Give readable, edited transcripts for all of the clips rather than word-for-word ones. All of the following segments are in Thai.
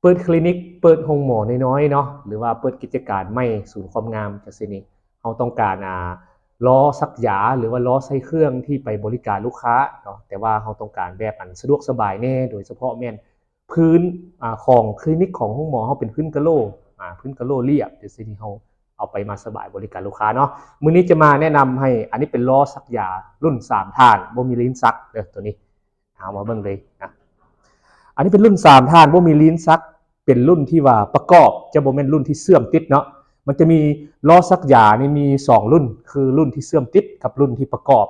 เปิดคลินิกเปิดโรงหมอน้อยๆเนาะหรือว่าเปิดกิจการไม่ศูนย์ความงามจังซี่นี่เราต้องการล้อซักยาหรือว่าล้อใส่เครื่องที่ไปบริการลูกค้าเนาะแต่ว่าเราต้องการแบบอันสะดวกสบายแน่โดยเฉพาะแม่นพื้นของคลินิกของโรงหมอเราเป็นพื้นกะโหลพื้นกะโหลเรียบจังซี่ที่เราเอาไปมาสบายบริการลูกค้าเนาะมื้อนี้จะมาแนะนำให้อันนี้เป็นล้อซักยารุ่น3ท่านบ่มีลิ้นซักเด้อตัวนี้เอามาเบิ่งเลยนะอันนี้เป็นรุ่น3ท่านบ่มีลิ้นซักเป็นรุ่นที่ว่าประกอบจะบ่แม่นรุ่นที่เสื่อมติดเนาะมันจะมีล้อซักยานี่มี2รุ่นคือรุ่นที่เสื่อมติดกับรุ่นที่ประกอบ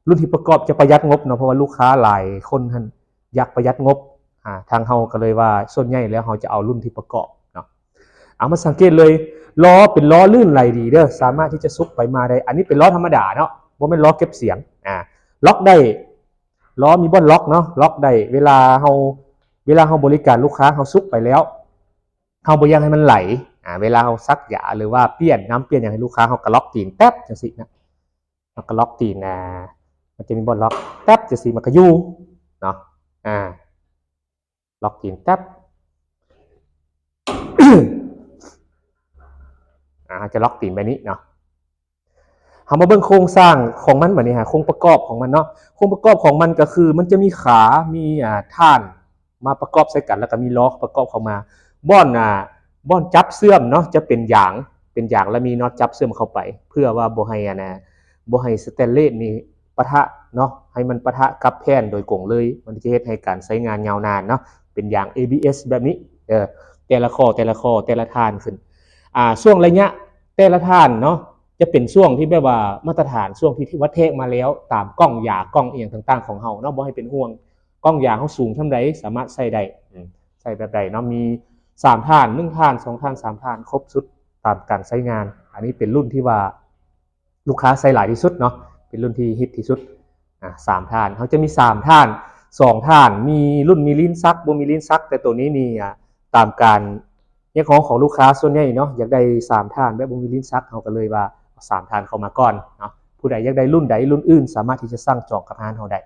รุ่นที่ประกอบจะประหยัดงบเนาะเพราะว่าลูกค้าหลายคนท่านอยากประหยัดงบทางเฮาก็เลยว่าส่วนใหญ่แล้วเฮาจะเอารุ่นที่ประกอบเนาะเอามาสังเกตเลยล้อเป็นล้อลื่นไหลดีเด้อสามารถที่จะซุกไปมาได้อันนี้เป็นล้อธรรมดาเนาะบ่แม่นล้อเก็บเสียงล็อกได้ล้อมีบ่อนล็อกเนาะล็อกได้เวลาเฮาบริการลูกค้าเฮาซุกไปแล้วเฮาบ่อยากให้มันไหลเวลาเฮาซักยาหรือว่าเปลี่ยนน้ำเปลี่ยนอย่างให้ลูกค้าเฮาก็ล็อกตีนแป๊บจังซี่นะมันก็ล็อกตีนมันจะมีบ่อนล็อกแป๊บจังซี่มันก็อยู่เนาะล็อกตีนแป๊บ จะล็อกตีนแบบนี้เนาะเรามาเบิ่งโครงสร้างของมันแบบนี้โครงประกอบของมันเนาะโครงประกอบของมันก็คือมันจะมีขามีท่านมาประกอบใส่กันแล้วก็มีล้อประกอบเข้ามาบ้อนจับเสื่อมเนาะจะเป็นยางแล้วมีน็อตจับเสื่อมเข้าไปเพื่อว่าบ่ให้สแตนเลสนี่ปะทะเนาะให้มันปะทะกับแผ่นโดยกงเลยมันจะเฮ็ดให้การใช้งานยาวนานเนาะเป็นยาง ABS แบบนี้แต่ละข้อแต่ละท่านขึ้นช่วงระยะแต่ละท่านเนาะจะเป็นช่วงที่แบบว่ามาตรฐานช่วงที่วัดเทกมาแล้วตามกล้องยากล้องเอียงต่างๆของเฮาเนาะบ่ให้เป็นห่วงกล้องยาเฮาสูงเท่าใดสามารถใส่ได้ใส่แบบใดเนาะมี3ท่าน1ท่าน2ท่าน3ท่านครบสุดตามการใช้งานอันนี้เป็นรุ่นที่ว่าลูกค้าใช้หลายที่สุดเนาะเป็นรุ่นที่ฮิตที่สุด3ท่านเขาจะมี3ท่าน2ท่านมีรุ่นมีลิ้นซักบ่มีลิ้นซักแต่ตัวนี้นี่ตามการเนี่ยของลูกค้าส่วนใหญ่เนาะอยากได้3ท่านแบบบ่มีลิ้นซักเขาก็เลยว่า3ท่านเข้ามาก่อนเนาะผู้ใดอยากได้รุ่นใดรุ่นอื่นสามารถที่จะสั่งจองกับร้านเราได้